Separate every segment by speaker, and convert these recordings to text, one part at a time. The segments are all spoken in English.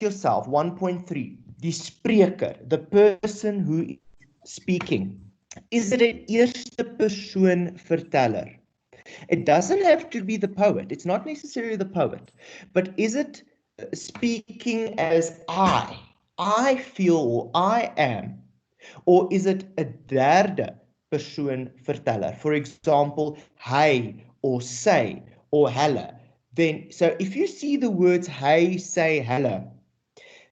Speaker 1: yourself, 1.3, die spreker, the person who is speaking. Is it an eerste persoon verteller? It doesn't have to be the poet. It's not necessarily the poet. But is it speaking as I feel, or I am? Or is it a derde persoon verteller? For example, hy or sy or hulle. Then, so if you see the words hy, sy, hulle,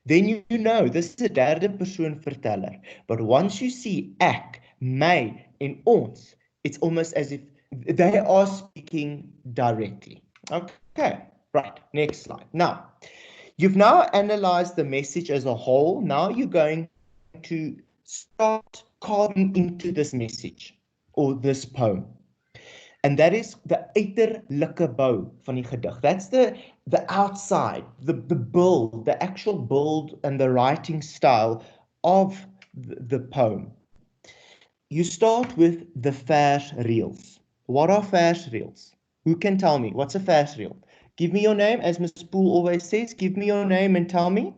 Speaker 1: then you know this is a derde persoon verteller. But once you see ek, my, and ons, it's almost as if they are speaking directly. Okay, right, next slide. Now, you've now analyzed the message as a whole. Now you're going to start carving into this message or this poem. And that is the uiterlike bou van die gedig. That's the outside, the build, the actual build and the writing style of the poem. You start with the versreels. What are versreels? Who can tell me? What's a versreel? Give me your name, as Ms. Poole always says. Give me your name and tell me.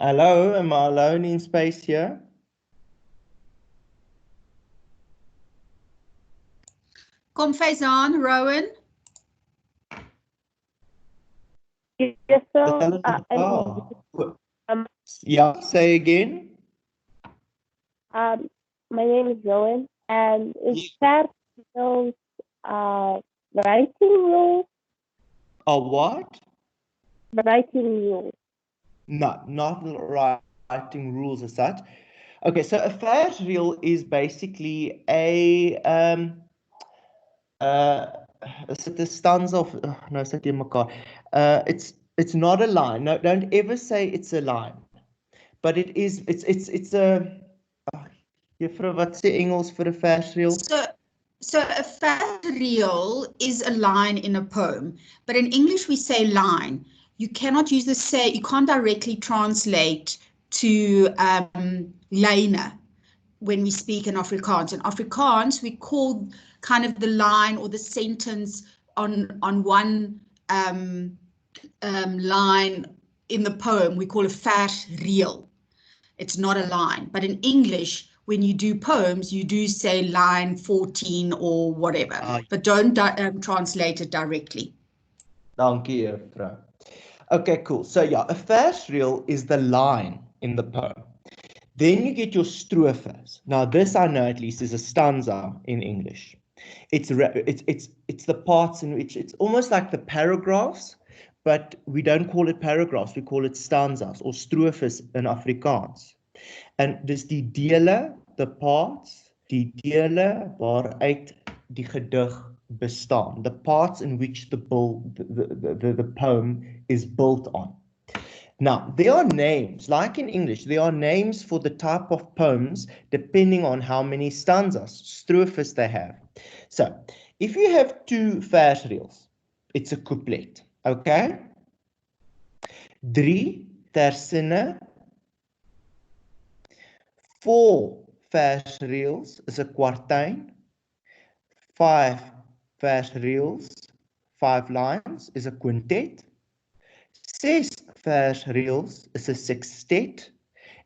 Speaker 1: Hello, am I alone in space here?
Speaker 2: Kom Faizan, Rowan.
Speaker 3: Yes, so,
Speaker 1: yeah, say again.
Speaker 3: My name is Rowan, and is that those writing rules?
Speaker 1: Or what?
Speaker 3: Writing rules.
Speaker 1: No, not writing rules as such. Okay, so a versreel is basically a is it the stanza of no, it's not a line. No, don't ever say it's a line. But it is it's a juffrou, wat sê Engels vir 'n versreel?
Speaker 2: So a versreel is a line in a poem, but in English we say line. You cannot use the say, you can't directly translate to lyne when we speak in Afrikaans. In Afrikaans, we call kind of the line or the sentence on one line in the poem, we call a versreel. It's not a line, but in English, when you do poems, you do say line 14 or whatever, but don't translate it directly.
Speaker 1: Dankie, juffrou. Okay, cool. So yeah, a versreel is the line in the poem. Then you get your strophas. Now this I know at least is a stanza in English. It's the parts in which it's almost like the paragraphs, but we don't call it paragraphs, we call it stanzas or strophas in Afrikaans. And dis die dele, the parts, die dele waaruit die gedig bestaan, the parts in which the poem is built on. Now, there are names, like in English, there are names for the type of poems depending on how many stanzas, strophas they have. So, if you have 2 versreels, it's a couplet, okay? 3 tersinne, 4 versreels is a kwartijn, 5 versreels, 5 lines is a quintet, 6 versreels is 'n sextet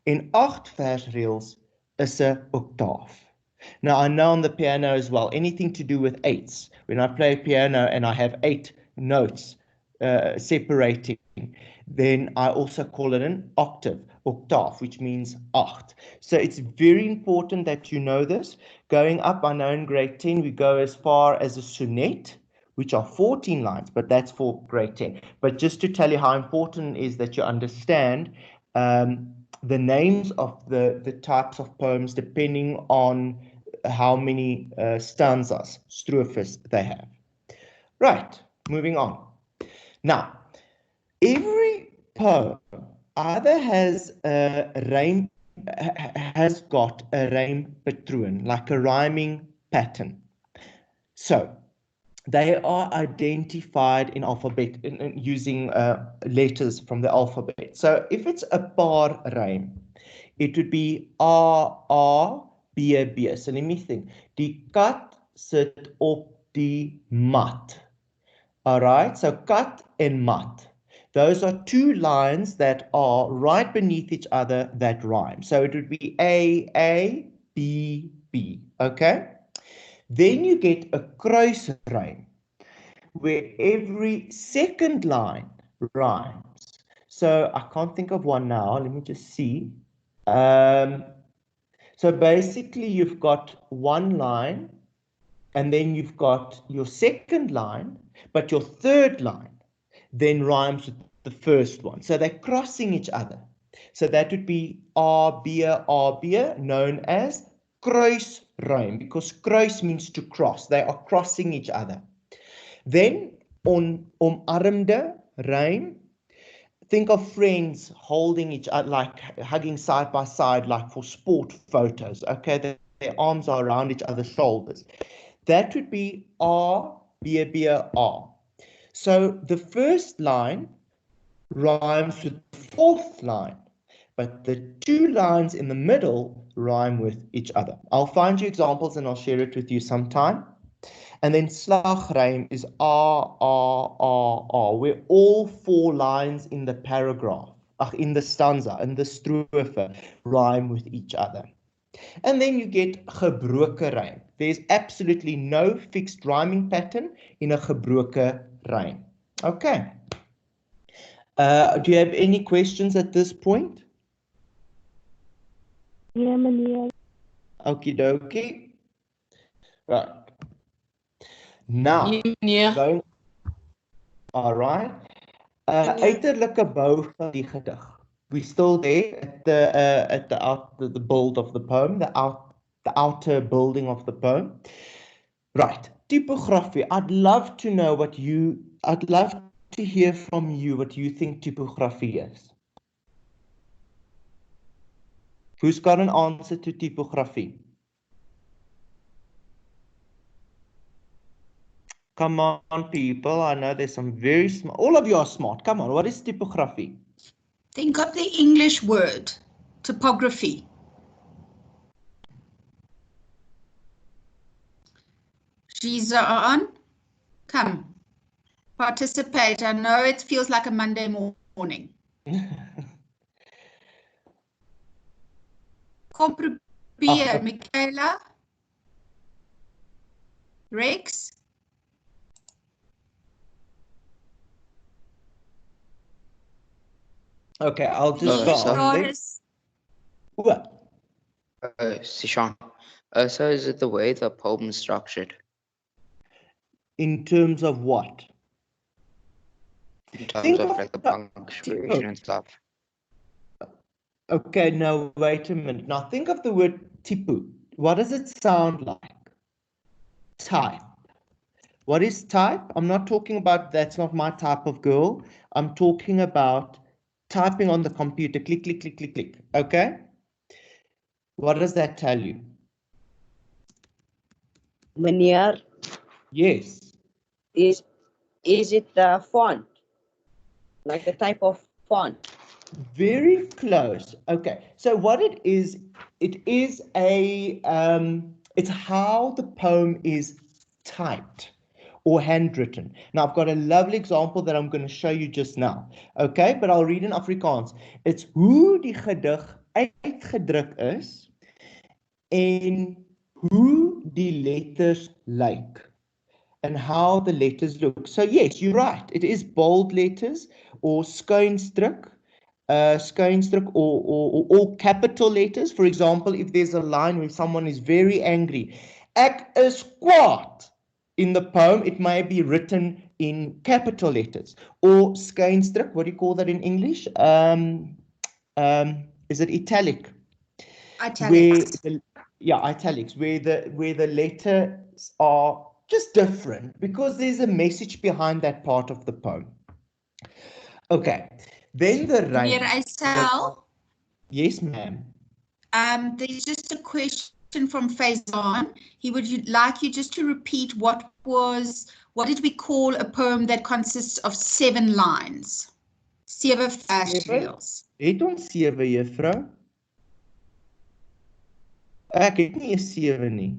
Speaker 1: en 8 versreels is 'n octaaf. Now I know on the piano as well, anything to do with eights. When I play piano and I have 8 notes separating, then I also call it an octave, which means 8. So it's very important that you know this. Going up, I know in grade 10 we go as far as a sonnet, which are 14 lines, but that's for grade 10. But just to tell you how important it is that you understand the names of the types of poems depending on how many stanzas, strophas they have. Right, moving on. Now, every poem either has got a rhyme patroon, like a rhyming pattern. So they are identified in alphabet using letters from the alphabet. So if it's a paar rhyme, it would be A, B, B. So let me think. Die kat sit op die mat. All right, so kat and mat. Those are two lines that are right beneath each other that rhyme. So it would be A, B, B, okay? Then you get a kruisrym, where every second line rhymes. So I can't think of one now. Let me just see. So basically you've got one line and then you've got your second line, but your third line then rhymes with the first one. So they're crossing each other. So that would be R, known as kruisrym, because kruis means to cross. They are crossing each other. Then on omarmde rym, think of friends holding each other, like hugging side by side, like for sport photos. Okay, their arms are around each other's shoulders. That would be R. So the first line rhymes with the fourth line, but the two lines in the middle rhyme with each other. I'll find you examples and I'll share it with you sometime. And then slagrym is R, where all four lines in the paragraph, in the stanza, in the strophe, rhyme with each other. And then you get gebroke rym. There's absolutely no fixed rhyming pattern in a gebroke rym. Okay. Do you have any questions at this point?
Speaker 3: Ja, meneer.
Speaker 1: Okie dokie. Right. Now,
Speaker 4: meneer.
Speaker 1: going. All right. Uiterlike bou van die gedig. We still there at the build of the poem, the outer building of the poem. Right. Typography. I'd love to hear from you what you think typography is. Who's got an answer to typography? Come on, people. I know there's some very smart. All of you are smart. Come on. What is typography?
Speaker 2: Think of the English word, topography. She's on. Come, participate. I know it feels like a Monday morning. Kom probeer, Michaela. Rex.
Speaker 1: Okay, I'll just go on this. What?
Speaker 4: Sishan. So is it the way the poem is structured?
Speaker 1: In terms of what?
Speaker 4: In terms of like the punctuation and stuff.
Speaker 1: Okay, now wait a minute. Now think of the word tipu. What does it sound like? Type. What is type? I'm not talking about, that's not my type of girl. I'm talking about typing on the computer. Click, click, click, click, click. Okay? What does that tell you?
Speaker 5: Meneer,
Speaker 1: Yes.
Speaker 5: is it the font? Like the type of font?
Speaker 1: Very close. Okay. So what it is it's how the poem is typed or handwritten. Now I've got a lovely example that I'm going to show you just now. Okay, but I'll read in Afrikaans. It's hoe die gedig uitgedruk is en hoe die letters lyk. And how the letters look. So yes, you're right. It is bold letters or skuinsdruk, or all capital letters. For example, if there's a line where someone is very angry, ek is kwaad. In the poem, it may be written in capital letters or skuinsdruk. What do you call that in English? Is it italic?
Speaker 2: Italics.
Speaker 1: Italics, where the letters are just different because there's a message behind that part of the poem. Okay, then the rhyme. Yes, ma'am.
Speaker 2: There's just a question from Faizan. He would like you just to repeat what did we call a poem that consists of 7 lines? 7 versreels.
Speaker 1: Het ons 7, juffrou? Ek het nie 'n 7 nie.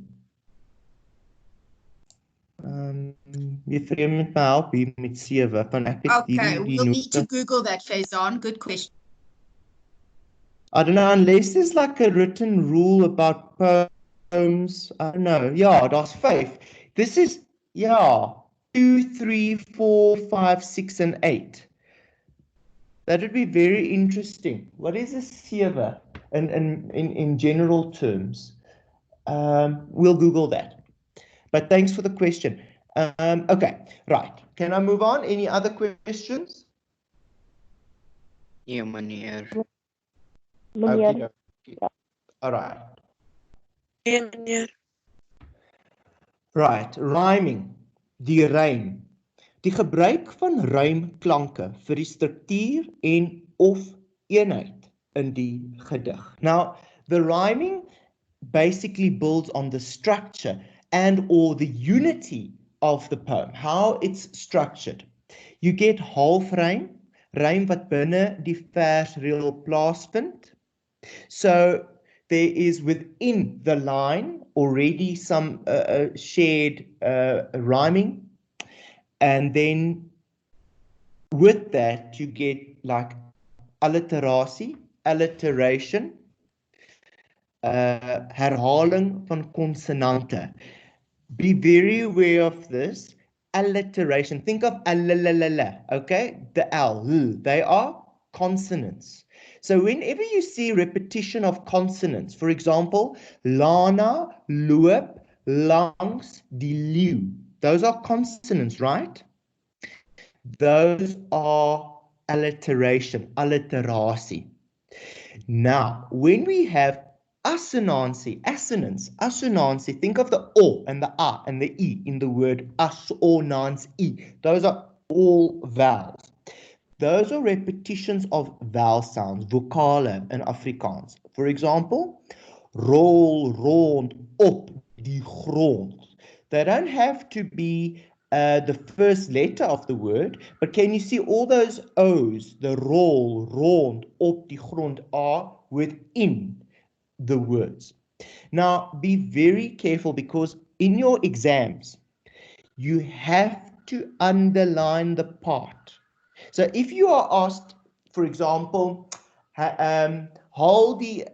Speaker 1: Juffrou moet my help hier met 7 van ek het
Speaker 2: Okay,
Speaker 1: die
Speaker 2: we'll need to
Speaker 1: note.
Speaker 2: Google that, Faison. Good question.
Speaker 1: I don't know, unless there's like a written rule about poems. I don't know. Yeah, that's 5. This is, yeah, 2, 3, 4, 5, 6, and 8. That would be very interesting. What is a 7 in general terms? We'll Google that. But thanks for the question. Okay, right. Can I move on? Any other questions?
Speaker 4: Ja, meneer.
Speaker 3: Meneer.
Speaker 1: Okay. All right.
Speaker 6: Ja, meneer.
Speaker 1: Right, rhyming, die rym. Die gebruik van rymklanke vir die struktuur en of eenheid in die gedig. Now, the rhyming basically builds on the structure and or the unity of the poem, how it's structured. You get halfrym, rym wat binne die versreël plaasvind. So there is within the line already some shared rhyming, and then with that you get like alliteration, herhaling van konsonante. Be very aware of this. Alliteration. Think of okay? The L, they are consonants. So whenever you see repetition of consonants, for example, Lana, loop, langs, die leeu. Those are consonants, right? Those are alliteration. Now, when we have assonancy, think of the O and the A and the E in the word assonancy. Those are all vowels. Those are repetitions of vowel sounds, vocale in Afrikaans. For example, rol rond op die grond. They don't have to be the first letter of the word, but can you see all those O's, the rol, rond, op die grond, are within the words. Now, be very careful because in your exams, you have to underline the part. So if you are asked, for example, haal die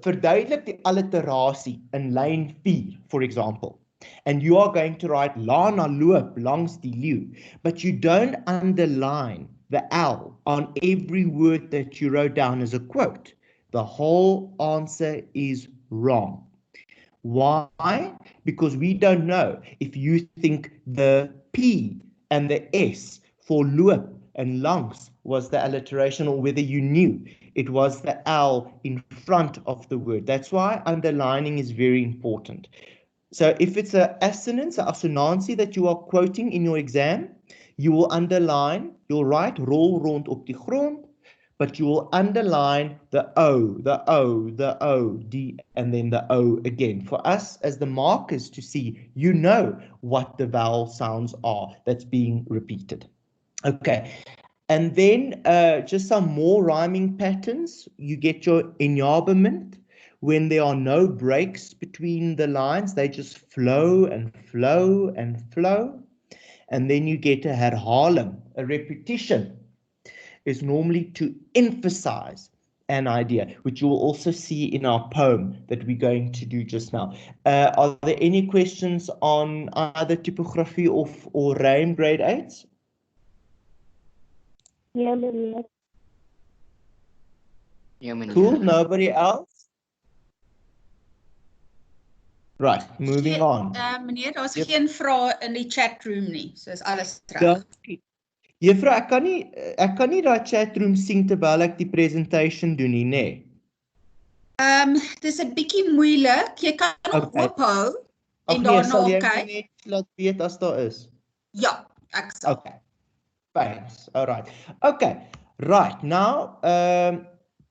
Speaker 1: verduidelik die alliterasie in lyn 4, for example, and you are going to write Lana loop langs die leeu, but you don't underline the L on every word that you wrote down as a quote, the whole answer is wrong. Why? Because we don't know if you think the P and the S for loop and langs was the alliteration, or whether you knew it was the L in front of the word. That's why underlining is very important. So if it's an assonance, an assonancy that you are quoting in your exam, you will underline, you'll write rol rond op die grond, but you will underline the O, D, and then the O again. For us as the markers to see, you know what the vowel sounds are that's being repeated. Okay, and then just some more rhyming patterns. You get your enjambment. When there are no breaks between the lines, they just flow and flow and flow. And then you get a herhaling, a repetition is normally to emphasize an idea, which you will also see in our poem that we're going to do just now. Are there any questions on either typography or rhyme grade 8s?
Speaker 3: Ja, meneer.
Speaker 4: Ja, meneer.
Speaker 1: Cool, nobody else? Right, moving on.
Speaker 2: Meneer, daar's
Speaker 1: Yep.
Speaker 2: geen vrae in die chat room nie, so is alles reg.
Speaker 1: Dankie. Juffrou, ek kan nie daai chat room sien terwyl ek die presentation doen nie, nê?
Speaker 2: Dis 'n bietjie moeilik. Jy kan nog
Speaker 1: Okay.
Speaker 2: ophou
Speaker 1: Of
Speaker 2: en
Speaker 1: nee,
Speaker 2: daarna
Speaker 1: sal jy
Speaker 2: kyk.
Speaker 1: net laat weet as daar is?
Speaker 2: Ja, ek sal.
Speaker 1: Okay. Thanks. All right. Okay. Right. Now,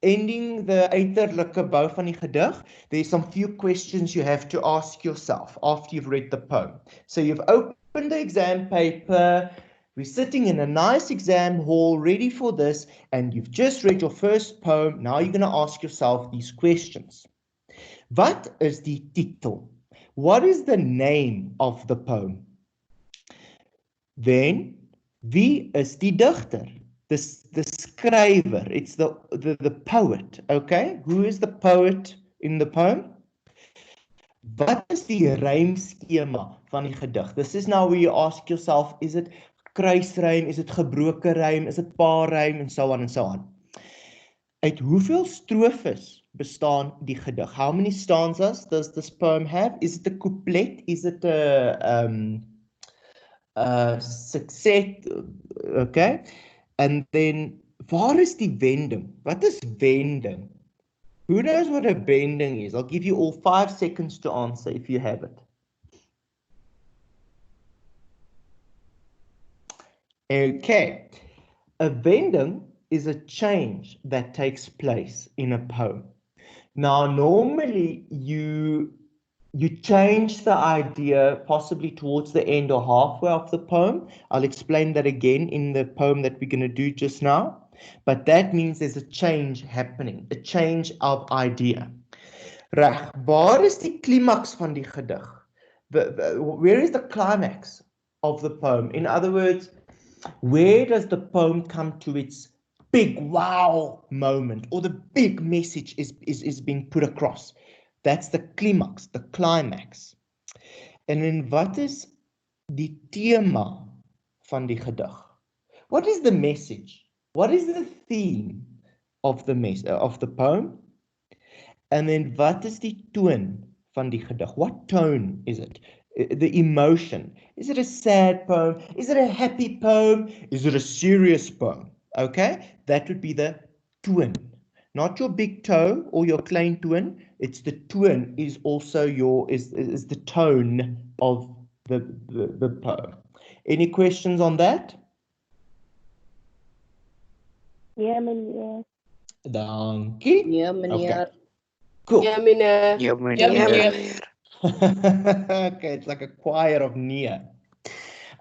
Speaker 1: ending the uiterlike bou van die gedig, there's some few questions you have to ask yourself after you've read the poem. So you've opened the exam paper, we're sitting in a nice exam hall ready for this, and you've just read your first poem. Now you're going to ask yourself these questions. Wat is die titel? What is the name of the poem? Then, wie is die dichter? The skrywer, it's the poet, okay? Who is the poet in the poem? Wat is die rymskema van die gedig? This is now where you ask yourself, is it kruisrym, is it gebroke rym, is it paarrym, and so on and so on. Uit hoeveel strofes bestaan die gedig? How many stanzas does this poem have? Is it a couplet? Is it a succes? Okay. And then, waar is die wending? Wat is wending? Who knows what a bending is? I'll give you all 5 seconds to answer if you have it. Okay. A bending is a change that takes place in a poem. Now, normally you change the idea possibly towards the end or halfway of the poem. I'll explain that again in the poem that we're going to do just now. But that means there's a change happening, a change of idea. Reg, waar is die climax van die gedig? Where is the climax of the poem? In other words, where does the poem come to its big wow moment, or the big message is being put across? That's the climax, the climax. En in wat is die tema van die gedig? What is the message? What is the theme of the poem? And then wat is die toon van die gedig? What tone is it? The emotion. Is it a sad poem? Is it a happy poem? Is it a serious poem? Okay, that would be the toon. Not your big toe or your klein toon. It's the toon is also is the tone of the poem. Any questions on that?
Speaker 3: Ja, meneer.
Speaker 1: Dankie.
Speaker 5: Ja, meneer.
Speaker 1: Okay. Cool.
Speaker 6: Ja, meneer.
Speaker 4: Ja, meneer.
Speaker 6: Ja, meneer.
Speaker 1: Okay, it's like a choir of near.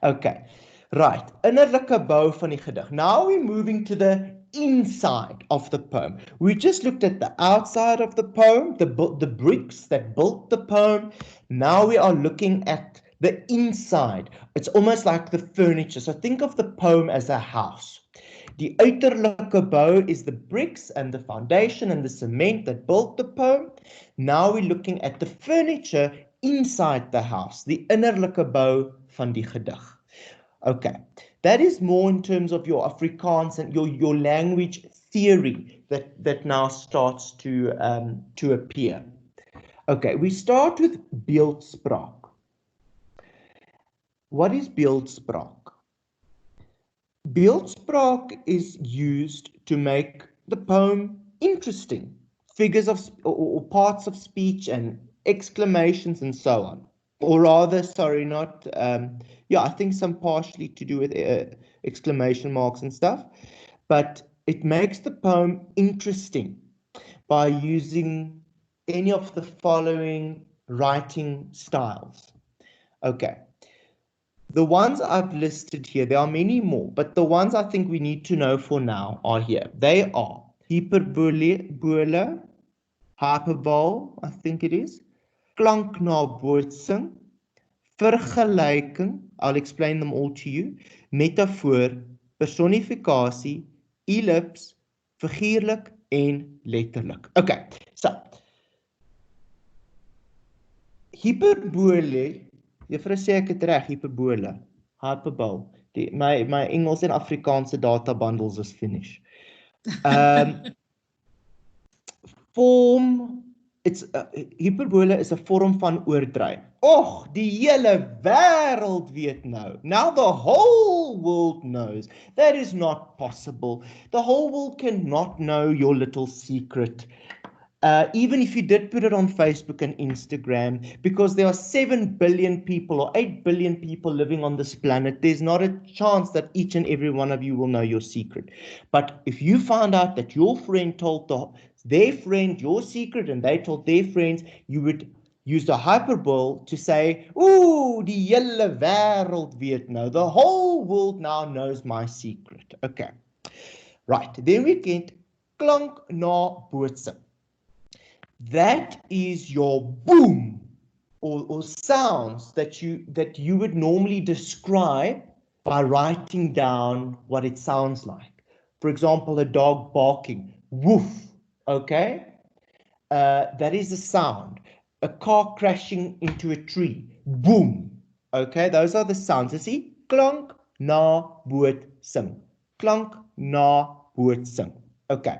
Speaker 1: Okay, right. Innerlike bou van die gedig. Now we're moving to the inside of the poem. We just looked at the outside of the poem, the bricks that built the poem. Now we are looking at the inside. It's almost like the furniture. So think of the poem as a house. Die uiterlike bou is the bricks and the foundation and the cement that built the poem. Now we're looking at the furniture inside the house, the innerlike bou van die gedig. Okay, that is more in terms of your Afrikaans and your language theory that now starts to appear. Okay, we start with beeldspraak. What is beeldspraak? Beeldspraak is used to make the poem interesting. Figures of or parts of speech and exclamations and so on. Or rather, sorry, not, I think some partially to do with exclamation marks and stuff. But it makes the poem interesting by using any of the following writing styles. Okay. The ones I've listed here, there are many more, but the ones I think we need to know for now are here. They are hyperbole, hyperbole, I think it is, klanknabootsing, vergelyking, I'll explain them all to you, metafoor, personifikasie, ellipse, figuurlik en letterlik. Okay, so hyperbole, juffrou sê ek het reg, hyperbole, hyperbole. My Engels en Afrikaanse data bundles is finished. Hyperbole is 'n vorm van oordryf. Och, die hele wêreld weet nou. Now the whole world knows. That is not possible. The whole world cannot know your little secret. Even if you did put it on Facebook and Instagram, because there are 7 billion people or 8 billion people living on this planet, there's not a chance that each and every one of you will know your secret. But if you found out that your friend told their friend your secret and they told their friends, you would use the hyperbole to say, ooh, die hele wêreld weet nou. The whole world now knows my secret. Okay. Right. Then we get klanknabootsing. That is your boom. or sounds that you would normally describe by writing down what it sounds like. For example, a dog barking, woof, okay? That is a sound. A car crashing into a tree, boom, okay? Those are the sounds. You see, klank, na, boot, sing. Klank, na, boot, sing. Okay.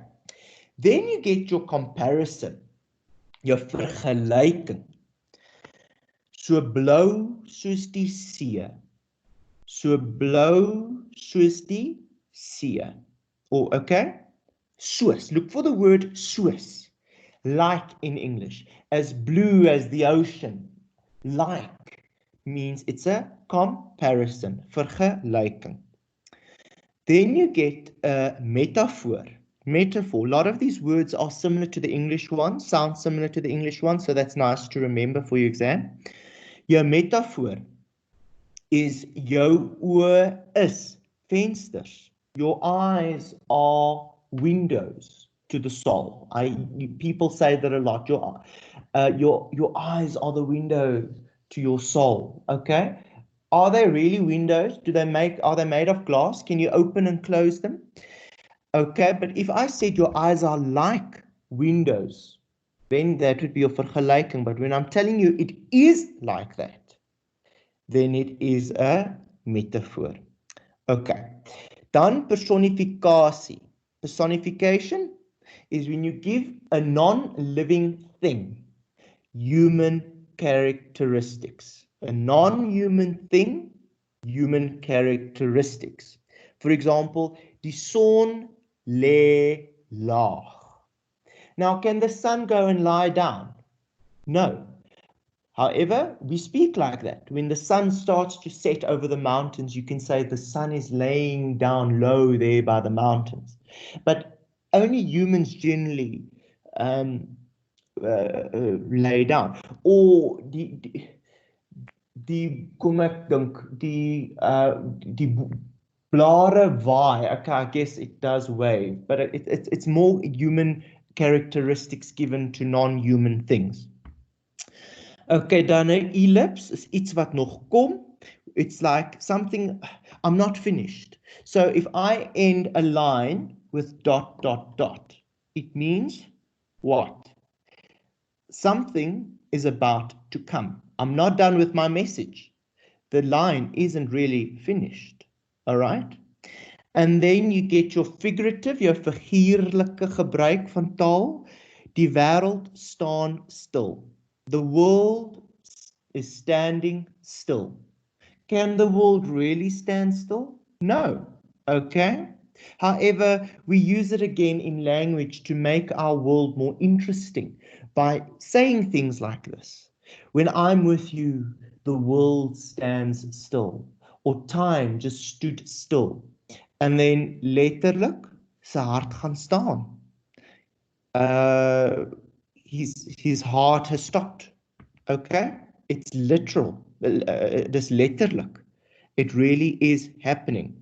Speaker 1: Then you get your comparison, your vergelyking. So blou soos die see. So blou soos die see. Or okay? Soos. Look for the word soos. Like in English. As blue as the ocean. Like means it's a comparison. Vergelyking. Then you get a metaphor. Metaphor. A lot of these words are similar to the English ones, sound similar to the English ones, so that's nice to remember for your exam. Your metaphor is jou oë is vensters. Your eyes are windows to the soul. People say that a lot. Your eyes are the window to your soul. Okay. Are they really windows? Are they made of glass? Can you open and close them? Okay, but if I said your eyes are like windows, then that would be your vergelyking. But when I'm telling you it is like that, then it is a metaphor. Okay, dan personifikasie. Personification is when you give a non-living thing human characteristics. A non-human thing, human characteristics. For example, die son lê laag. Now, can the sun go and lie down? No. However, we speak like that. When the sun starts to set over the mountains, you can say the sun is laying down low there by the mountains. But only humans generally lay down. Or kom ek dink die blare waai. Okay, I guess it does wave, but it's more human characteristics given to non-human things. Okay, dan 'n ellipse is iets wat nog kom. It's like something, I'm not finished. So if I end a line with dot, dot, dot, it means what? Something is about to come. I'm not done with my message. The line isn't really finished. All right? And then you get your figurative, your figuurlike gebruik van taal. Die wêreld staan stil. The world is standing still. Can the world really stand still? No. Okay? However, we use it again in language to make our world more interesting by saying things like this. When I'm with you, the world stands still. Or time just stood still. And then letterlik, sy hart gaan staan. His heart has stopped. Okay? It's literal. Dis letterlik. It really is happening.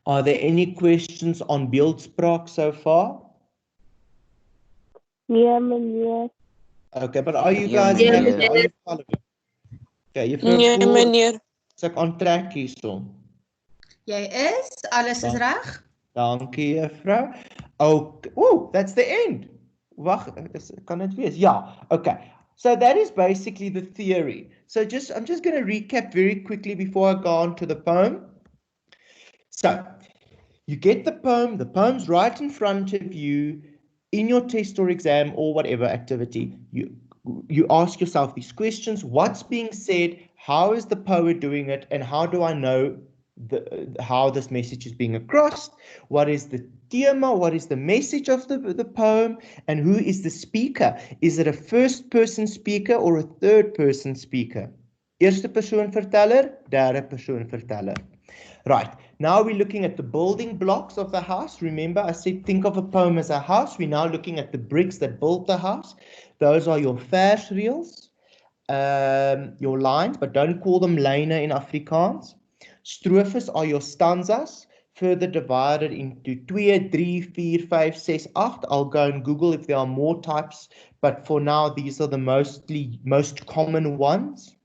Speaker 1: Are there any questions on beeldspraak so far?
Speaker 3: Yeah, meneer.
Speaker 1: Okay, but are you
Speaker 4: Yeah,
Speaker 1: guys
Speaker 6: meneer.
Speaker 1: happy? Are you following? Okay, juffrou
Speaker 6: Nee,
Speaker 1: Pool,
Speaker 6: meneer.
Speaker 1: is ek aan trek hierson.
Speaker 2: Jy is, alles is reg?
Speaker 1: Dankie, juffrou. Okay. Oh, that's the end. Wag, kan dit wees? Ja. Okay. So that is basically the theory. So I'm just going to recap very quickly before I go on to the poem. So you get the poem's right in front of you in your test or exam or whatever activity. You ask yourself these questions: what's being said, how is the poet doing it, and how do I know how this message is being across? What is the thema? What is the message of the poem? And who is the speaker? Is it a first person speaker or a third person speaker? Eerste persoon verteller, derde persoon verteller. Right, now we're looking at the building blocks of the house. Remember, I said think of a poem as a house. We're now looking at the bricks that built the house. Those are your versreels, your lines, but don't call them lyne in Afrikaans. Strofes are your stanzas. further divided into 2, 3, 4, 5, 6, 8. I'll go and Google if there are more types, but for now, these are the most common ones.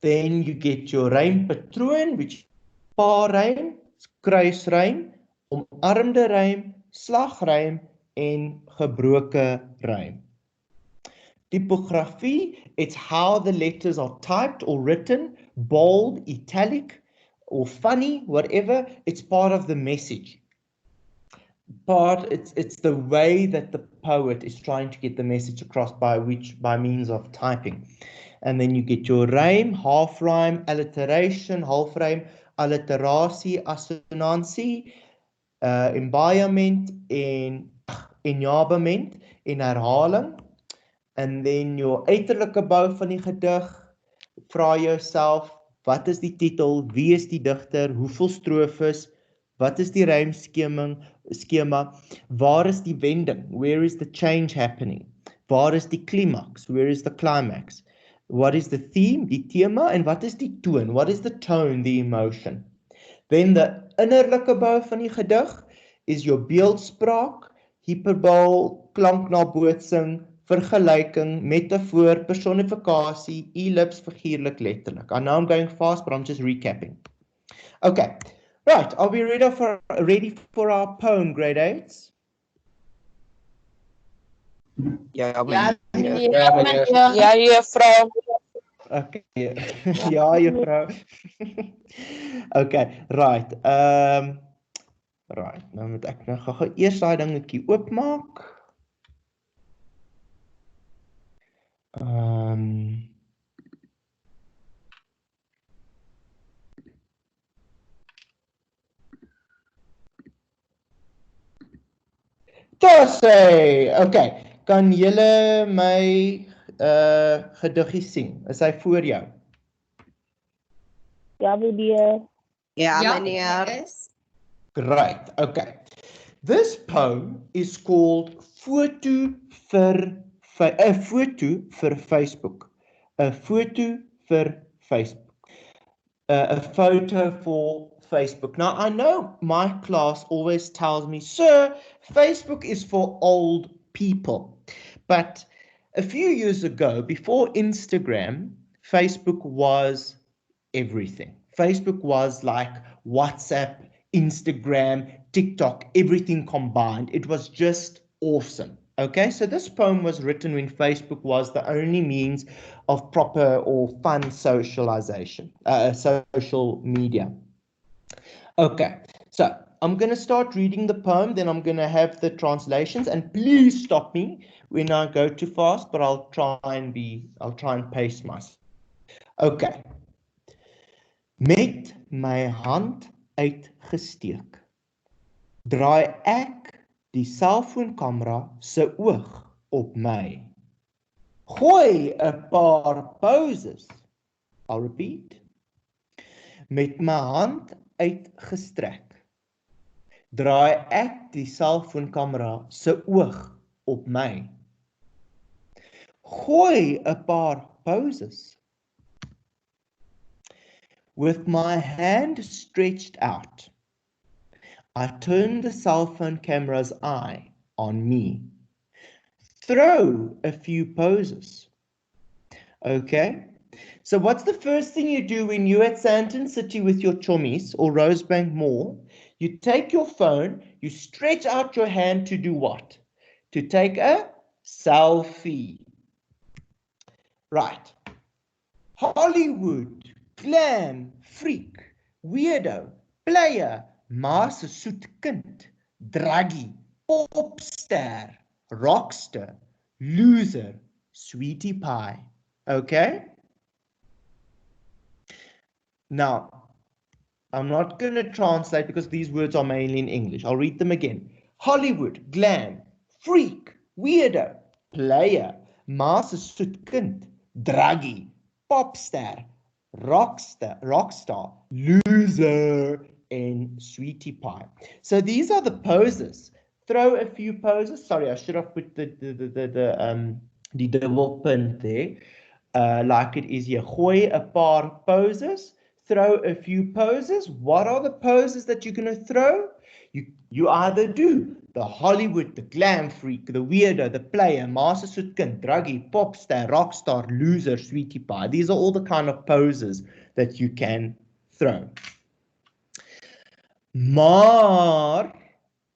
Speaker 1: Then you get your rympatroon, which is paarrym, kruisrym, omarmde rym, slagrym en gebroke rym. Typography, it's how the letters are typed or written, bold, italic, or funny, whatever. It's part of the message. It's the way that the poet is trying to get the message across by means of typing. And then you get your rhyme, half rhyme, alliteration, half rhyme, alliterasie, assonansie, embodiment en enjabement en herhaling. En dan jou uiterlike bou van die gedig, vra jouself, wat is die titel, wie is die digter, hoeveel strofes, wat is die rymskema, waar is die wending, where is the change happening, waar is die climax, where is the climax, what is the theme, die tema, en wat is die toon, what is the tone, the emotion. Then the innerlike bou van die gedig is jou beeldspraak, hyperbole, klanknabootsing, vergelyking, metafoor, personifikasie, ellipse, figuurlik, letterlik. I know I'm going fast, but I'm just recapping. Okay, right, are we ready for our poem, grade 8s?
Speaker 4: Ja,
Speaker 5: Ja,
Speaker 4: meneer.
Speaker 5: meneer.
Speaker 6: Ja, juffrou.
Speaker 1: Okay, ja, juffrou. Okay, right. Right, nou moet ek nou gou eers daai dingetjie oopmaak. Tosse, okay. Kan julle my gediggie sien? Is hy voor jou?
Speaker 3: Ja, meneer.
Speaker 5: Ja,
Speaker 2: Ja,
Speaker 5: meneer.
Speaker 2: daar is.
Speaker 1: Great, okay. This poem is called Foto vir Facebook. A photo for Facebook. A photo for Facebook. Now, I know my class always tells me, sir, Facebook is for old people. But a few years ago, before Instagram, Facebook was everything. Facebook was like WhatsApp, Instagram, TikTok, everything combined. It was just awesome. Okay, so this poem was written when Facebook was the only means of proper or fun socialization, social media. Okay, so I'm going to start reading the poem, then I'm going to have the translations, and please stop me when I go too fast, but I'll try and pace myself. Okay. Met my hand uitgesteek, draai ek die selfoonkamera se oog op my. Gooi 'n paar poses. I'll repeat. Met my hand uitgestrek, draai ek die selfoonkamera se oog op my. Gooi 'n paar poses. With my hand stretched out, I turn the cell phone camera's eye on me. Throw a few poses. Okay? So what's the first thing you do when you're at Sandton City with your chommies or Rosebank Mall? You take your phone, you stretch out your hand to do what? To take a selfie. Right. Hollywood, glam, freak, weirdo, player, maar se soet kind, draggie, popster, rockster, loser, sweetie pie. Okay? Now, I'm not going to translate because these words are mainly in English. I'll read them again. Hollywood, glam, freak, weirdo, player, maar se soet kind, draggie, popster, rockstar, loser, and sweetie pie. So these are the poses. Throw a few poses. Sorry, I should have put the double punt there. Like it is here. Gooi 'n paar poses. throw a few poses. What are the poses that you're going to throw? You either do the Hollywood, the glam freak, the weirdo, the player, master soetkind, druggie, popstar, rockstar, loser, sweetie pie. These are all the kind of poses that you can throw. Maar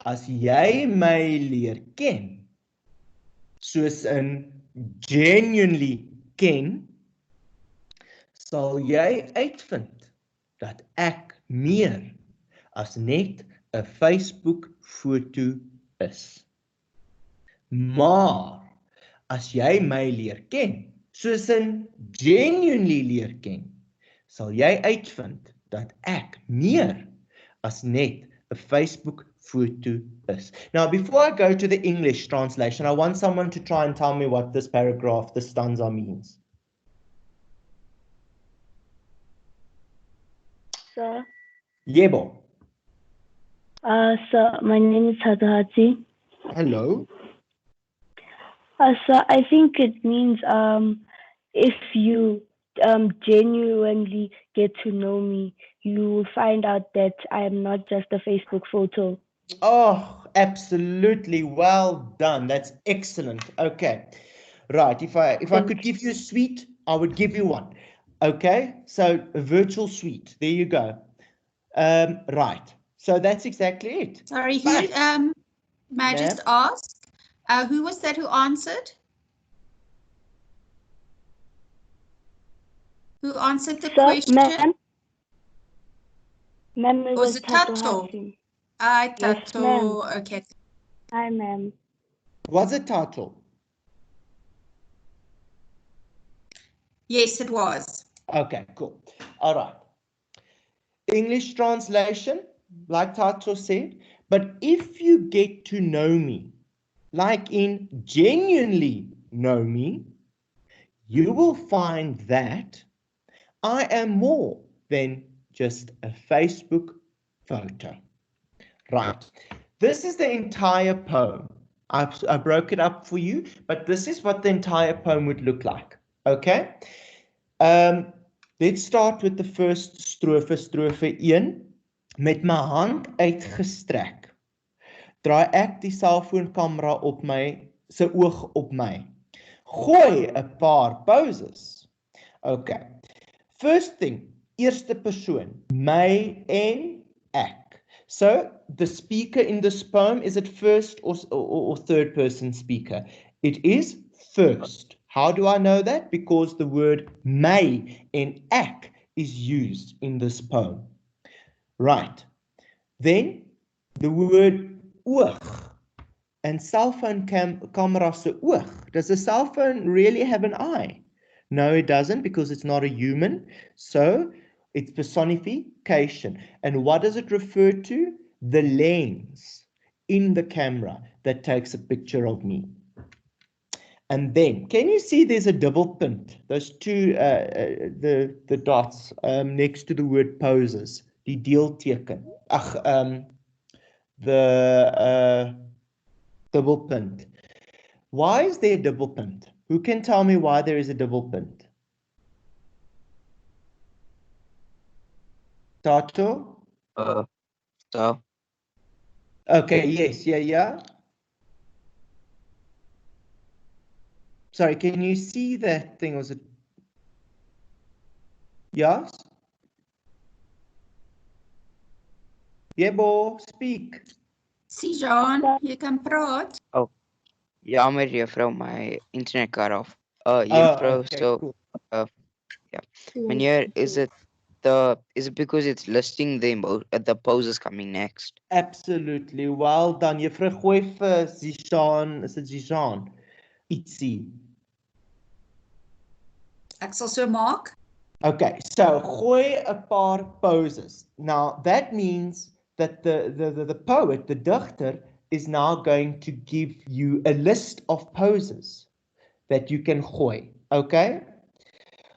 Speaker 1: as jy my leer ken, soos in genuinely ken, sal jy uitvind dat ek meer as net 'n Facebook foto is. Maar as jy my leer ken, soos in genuinely leer ken, sal jy uitvind dat ek meer as net 'n Facebook foto is. Now, before I go to the English translation, I want someone to try and tell me what this paragraph, this stanza means.
Speaker 3: Sir,
Speaker 1: Yebo.
Speaker 3: sir, my name is Hadhati.
Speaker 1: Hello.
Speaker 3: Sir, I think it means if you genuinely get to know me, you will find out that I am not just a Facebook photo.
Speaker 1: Oh, absolutely. Well done. That's excellent. Okay. Right. If I could give you a sweet, I would give you one. Okay. So a virtual sweet. There you go. Right. So that's exactly it.
Speaker 2: Sorry, who,
Speaker 1: But-
Speaker 2: may I just ask, who was that who answered? Who answered the
Speaker 3: Sir,
Speaker 2: question?
Speaker 3: ma'am, it
Speaker 2: Was
Speaker 3: was
Speaker 2: it Tato?
Speaker 3: Tato.
Speaker 2: Tato,
Speaker 3: Yes, ma'am.
Speaker 2: okay.
Speaker 3: Hi, ma'am.
Speaker 1: Was it title?
Speaker 2: Yes, it was.
Speaker 1: Okay, cool. All right. English translation, like Tato said, but if you get to know me, like in genuinely know me, you will find that I am more than just a Facebook photo. Right. This is the entire poem. I broke it up for you, but this is what the entire poem would look like. Okay? Let's start with the first strofe, strofe 1. Met my hand uitgestrek, draai ek die selfoonkamera op my, se oog op my. Gooi 'n paar poses. Okay. First thing, eerste persoon, my en ek. So the speaker in this poem, is it first or third person speaker? It is first. How do I know that? Because the word my en ek is used in this poem. Right. Then the word oog and cell phone camera se oog. Does a cell phone really have an eye? No, it doesn't, because it's not a human. So it's personification. And what does it refer to? The lens in the camera that takes a picture of me. And then, can you see there's a double punt? Those two, the dots next to the word poses. Die deelteken. The double punt. Why is there a double punt? Who can tell me why there is a double punt? Tato?
Speaker 4: So
Speaker 1: Okay, yes, yeah. Sorry, can you see that thing? Was it? Yes? Yebo, speak.
Speaker 2: Sijan, jy kan praat.
Speaker 4: ja, maar juffrou, my internet cut off. Juffrou,
Speaker 1: okay,
Speaker 4: so
Speaker 1: cool.
Speaker 4: meneer, is it because it's listing the poses coming next?
Speaker 1: Absolutely. Well done. Juffrou, gooi vir Zishan, is dit Zishan? Ietsie.
Speaker 2: Ek sal so maak.
Speaker 1: Okay, so gooi 'n paar poses. Now that means that the poet, the dichter, is now going to give you a list of poses that you can gooi. Okay?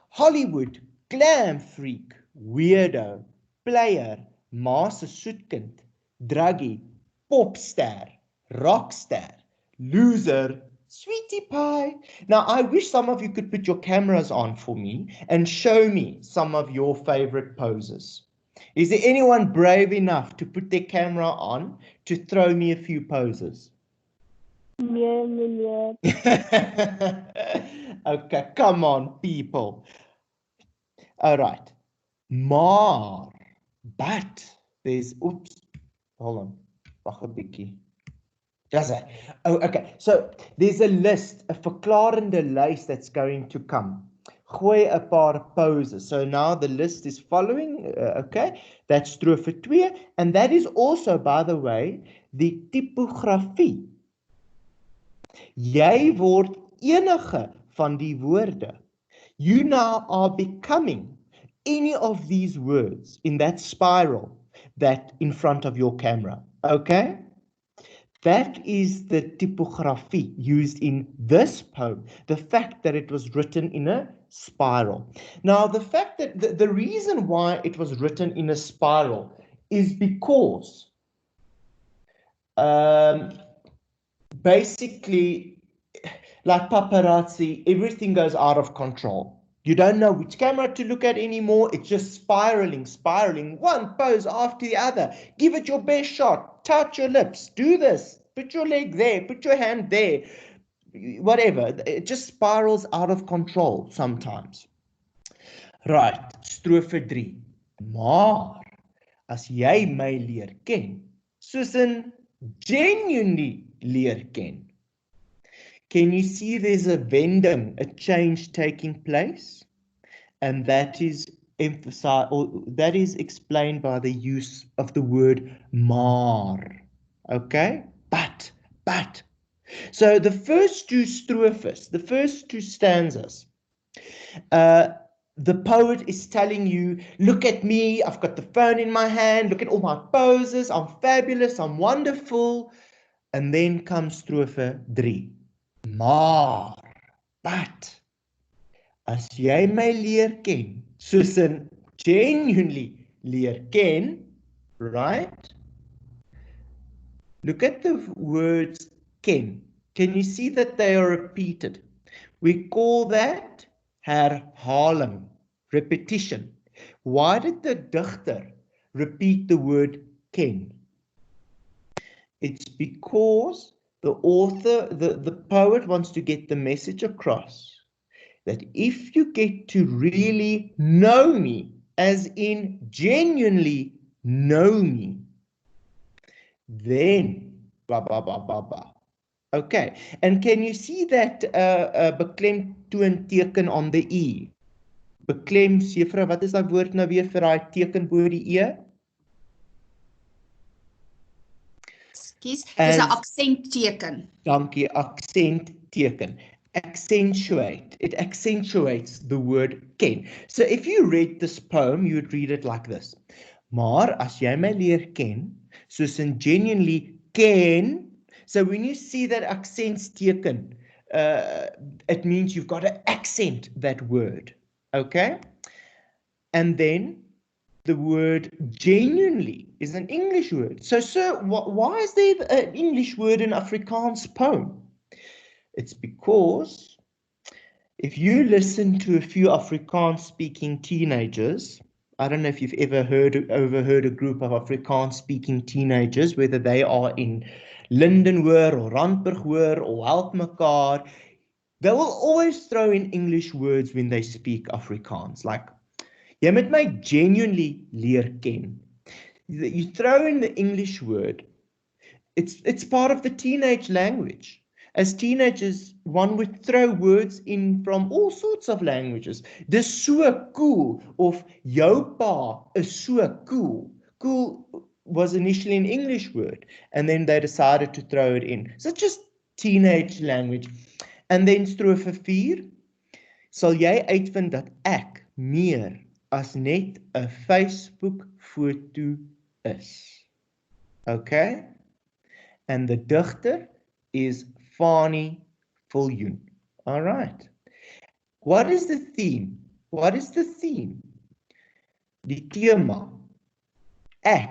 Speaker 1: Hollywood, glam freak, weirdo, player, ma se soetkind, druggie, popster, rockstar, loser, Sweetie pie. Now, I wish some of you could put your cameras on for me and show me some of your favorite poses. Is there anyone brave enough to put their camera on to throw me a few poses?
Speaker 3: Yeah.
Speaker 1: Okay, come on, people. All right. Maar, but, there's, oops, hold on. Wag 'n bietjie. Does it? Oh, okay. So there's a list, a verklarende lys that's going to come. Gooi 'n paar poses. So now the list is following. Okay, that's strofe 2, and that is also, by the way, die tipografie. Jy word enige van die woorde. You now are becoming any of these words in that spiral that in front of your camera. Okay? That is the typography used in this poem, the fact that it was written in a spiral. Now, the fact that the reason why it was written in a spiral is because basically, like paparazzi, everything goes out of control. You don't know which camera to look at anymore. It's just spiraling, one pose after the other. Give it your best shot. Touch your lips. Do this. Put your leg there. Put your hand there. Whatever. It just spirals out of control sometimes. Right. Strofe 3. Maar, as jy my leer ken, soos in genuinely leer ken, can you see there's a wending, a change taking place? And that is emphasized, or that is explained by the use of the word maar. Okay? But. So the first two strophes, the first two stanzas, the poet is telling you, look at me, I've got the phone in my hand, look at all my poses, I'm fabulous, I'm wonderful. And then comes strofe 3. Maar, but, as jy my leer ken, soos in genuinely leer ken, right? Look at the words ken. Can you see that they are repeated? We call that herhaling, repetition. Why did the dichter repeat the word ken? It's because the author, the poet wants to get the message across that if you get to really know me, as in genuinely know me, then blah, blah, blah, blah, blah. Okay, and can you see that beklemtoon teken on the E? Beklem, juffrou, wat is daai woord nou weer vir daai teken bo die E?
Speaker 2: Dis 'n aksentteken.
Speaker 1: Dankie, aksentteken. Accentuate. It accentuates the word ken. So if you read this poem, you would read it like this. Maar as jy my leer ken, soos in genuinely ken. So when you see that aksentteken, it means you've got to accent that word. Okay? And then the word genuinely is an English word. So, sir, why is there an English word in Afrikaans poem? It's because if you listen to a few Afrikaans-speaking teenagers, I don't know if you've ever overheard a group of Afrikaans-speaking teenagers, whether they are in Lindenhoor or Randburghoor or Help Mekaar, they will always throw in English words when they speak Afrikaans, like, jy moet my genuinely leer ken. You throw in the English word. It's part of the teenage language. As teenagers, one would throw words in from all sorts of languages. Dis so cool, of jou pa is so cool. Cool was initially an English word, and then they decided to throw it in. So it's just teenage language. And then strofe 4, sal jy uitvind dat ek meer as net 'n Facebook foto is. Okay? And the digter is Fani Viljoen. All right. What is the theme? What is the theme? Die tema. Ek